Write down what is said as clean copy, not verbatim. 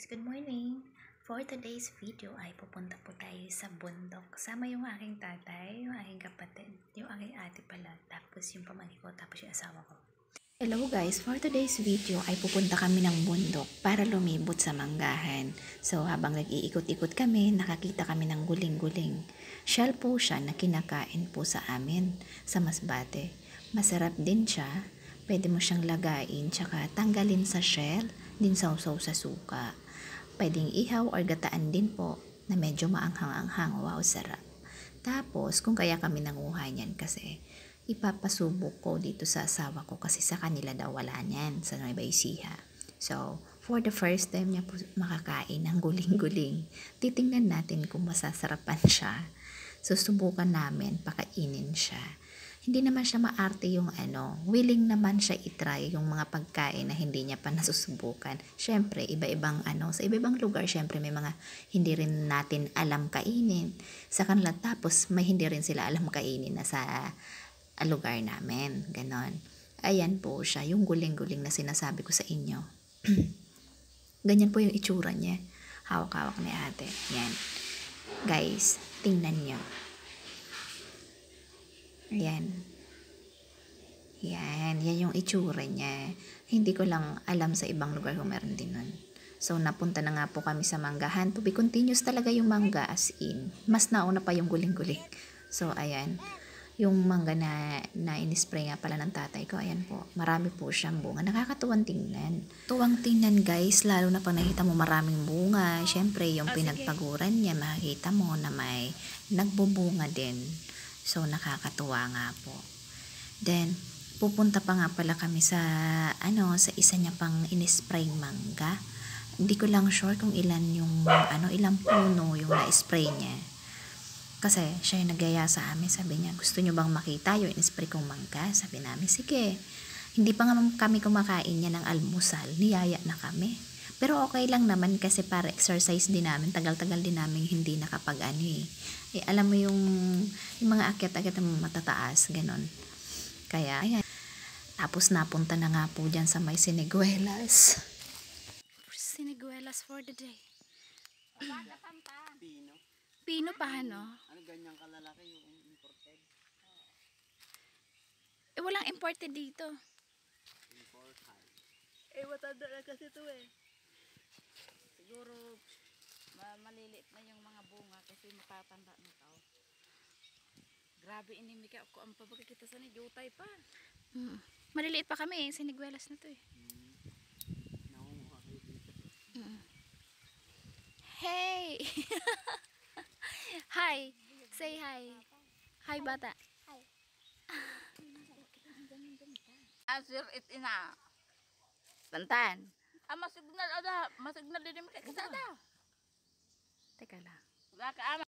Good morning! For today's video ay pupunta po tayo sa bundok. Kasama yung aking tatay, yung aking kapatid, yung aking ate pala, tapos yung pamangkin ko, tapos yung asawa ko. Hello guys! For today's video ay pupunta kami ng bundok para lumibot sa manggahan. So habang nag-iikot-ikot kami, nakakita kami ng guling-guling. Shell po siya na kinakain po sa amin sa Masbate. Masarap din siya. Pwede mo siyang lagain tsaka tanggalin sa shell, din sausaw sa suka. Pwedeng ihaw or gataan din po na medyo maanghang-anghang. Wow, sarap. Tapos, kung kaya kami nanguha niyan kasi ipapasubok ko dito sa asawa ko kasi sa kanila daw wala niyan sa Nueva Ecija. So, for the first time niya po makakain ng guling-guling, titingnan natin kung masasarapan siya. Susubukan namin, pakainin siya. Hindi naman siya maarte yung willing naman siya itry yung mga pagkain na hindi niya pa nasusubukan. Syempre, iba-ibang sa iba-ibang lugar, syempre may mga hindi rin natin alam kainin sa kanila, tapos may hindi rin sila alam kainin na sa lugar namin. Ganon. Ayan po siya, yung guling-guling na sinasabi ko sa inyo. Ganyan po yung itsura niya. Hawak-hawak ni ate. Yan. Guys, tingnan niyo. Ayan. Yan yung itsura niya. Hindi ko lang alam sa ibang lugar kung meron din nun. So, napunta na nga po kami sa manggahan. To be continuous talaga yung mangga, as in. Mas nauna pa yung guling-guling. So, ayan. Yung mangga na in-spray nga pala ng tatay ko, ayan po. Marami po siyang bunga. Nakakatuwang tingnan. Tuwang tingnan guys, lalo na pag nakita mo maraming bunga. Syempre, yung pinagpaguran niya, makikita mo na may nagbubunga din. So, nakakatuwa nga po. Then, pupunta pa nga pala kami sa isa niya pang in-spray mangga. Hindi ko lang sure kung ilan yung ilang puno yung na-spray niya. Kasi siya yung nagyaya sa amin, sabi niya, gusto niyo bang makita yung in-spray kong mangga? Sabi namin, sige. Hindi pa nga kami kumakain niya ng almusal, niyaya na kami. Pero okay lang naman kasi para exercise din namin, tagal-tagal din namin hindi nakapag alam mo yung mga akyat-akyat na matataas, ganon. Kaya, ayan. Tapos napunta na nga po dyan sa may Siniguelas. Siniguelas for the day. Pino. Pino pa, no? Ano ganyang kalalaki yung imported? Walang imported dito. Imported. Matanda na kasi ito eh. Siguro maliliit na yung mga bunga kasi matatanda na tao. Grabe inimika ako ang pagkakita sa ni Jutay pa. Maliliit pa kami, Siniguelas na to eh. Nakunguha kayo dito. Hey! Hi! Say hi. Hi bata. Hi. Asir it ina. Bantan. Masignal din mo kay kasada. Teka lang. Wala ka ama.